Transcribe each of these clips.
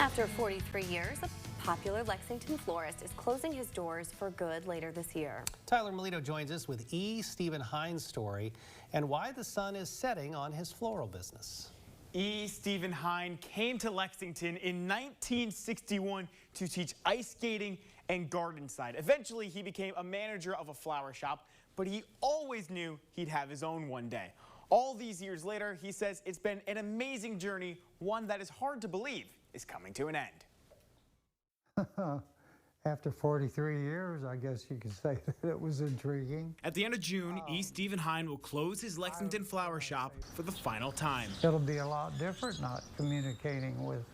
After 43 years, a popular Lexington florist is closing his doors for good later this year. Tyler Melito joins us with Stephen Hines' story and why the sun is setting on his floral business. Stephen Hines came to Lexington in 1961 to teach ice skating and garden side. Eventually, he became a manager of a flower shop, but he always knew he'd have his own one day. All these years later, he says it's been an amazing journey, one that is hard to believe is coming to an end. After 43 years, I guess you could say that it was intriguing. At the end of June, Stephen Hines will close his Lexington flower shop for the final time. It'll be a lot different not communicating with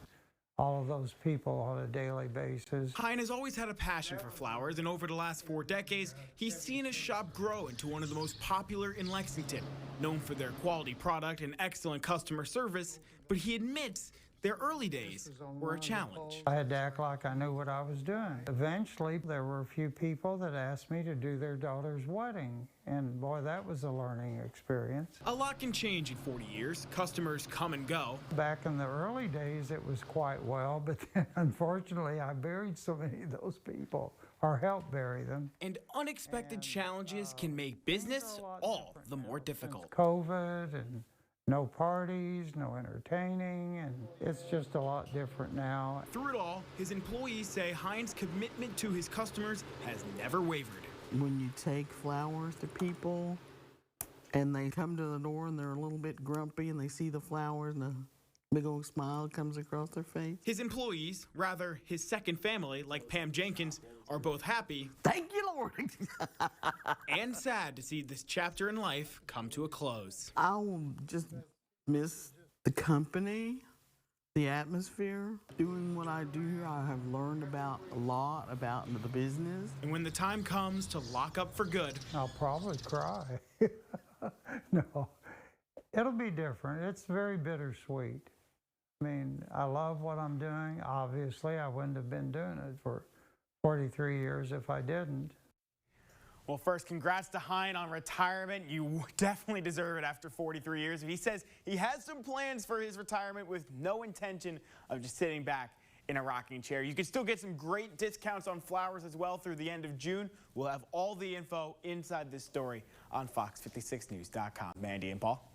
all of those people on a daily basis. Hines has always had a passion for flowers, and over the last 4 decades, he's seen his shop grow into one of the most popular in Lexington. Known for their quality product and excellent customer service, but he admits their early days were a challenge. I had to act like I knew what I was doing. Eventually, there were a few people that asked me to do their daughter's wedding, and boy, that was a learning experience. A lot can change in 40 years. Customers come and go. Back in the early days, it was quite well, but then, unfortunately, I buried so many of those people, or helped bury them. And unexpected challenges can make business all the more difficult. COVID and no parties, no entertaining, and it's just a lot different now. Through it all, his employees say Hines' commitment to his customers has never wavered. When you take flowers to people and they come to the door and they're a little bit grumpy and they see the flowers and a big old smile comes across their face. His employees, rather his second family, like Pam Jenkins, are both happy. Thank you, Lord. And sad to see this chapter in life come to a close. I'll just miss the company, the atmosphere. Doing what I do here, I have learned about a lot about the business. And when the time comes to lock up for good, I'll probably cry. No, it'll be different. It's very bittersweet. I mean, I love what I'm doing. Obviously, I wouldn't have been doing it for 43 years if I didn't. Well, first, congrats to Hines on retirement. You definitely deserve it after 43 years. He says he has some plans for his retirement with no intention of just sitting back in a rocking chair. You can still get some great discounts on flowers as well through the end of June. We'll have all the info inside this story on fox56news.com. Mandy and Paul.